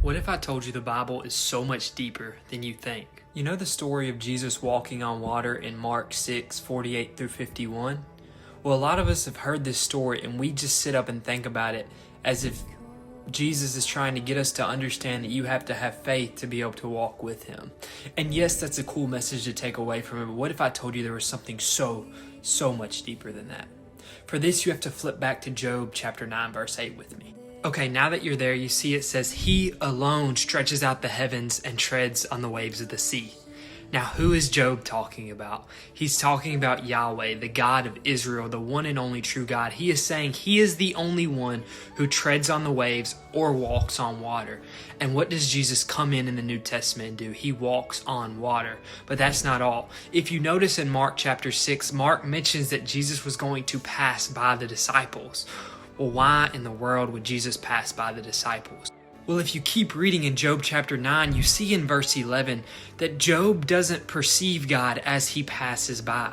What if I told you the Bible is so much deeper than you think? You know the story of Jesus walking on water in Mark 6:48 through 51? Well, a lot of us have heard this story and we just sit up and think about it as if Jesus is trying to get us to understand that you have to have faith to be able to walk with him. And yes, that's a cool message to take away from it, but what if I told you there was something so much deeper than that? For this, you have to flip back to Job chapter 9, verse 8 with me. Okay, now that you're there, you see it says, "He alone stretches out the heavens and treads on the waves of the sea." Now, who is Job talking about? He's talking about Yahweh, the God of Israel, the one and only true God. He is saying he is the only one who treads on the waves or walks on water. And what does Jesus come in the New Testament and do? He walks on water. But that's not all. If you notice in Mark chapter 6, Mark mentions that Jesus was going to pass by the disciples. Well, why in the world would Jesus pass by the disciples? Well, if you keep reading in Job chapter 9, you see in verse 11 that Job doesn't perceive God as he passes by.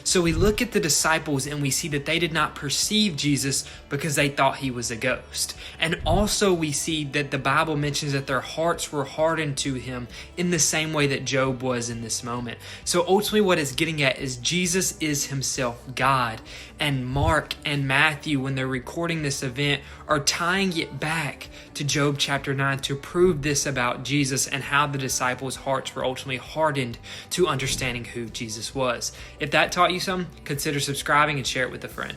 So we look at the disciples and we see that they did not perceive Jesus because they thought he was a ghost. And also we see that the Bible mentions that their hearts were hardened to him in the same way that Job was in this moment. So ultimately what it's getting at is Jesus is himself God. And Mark and Matthew, when they're recording this event, are tying it back to Job chapter 9 to prove this about Jesus and how the disciples' hearts were ultimately hardened to understanding who Jesus was. If that taught you something, consider subscribing and share it with a friend.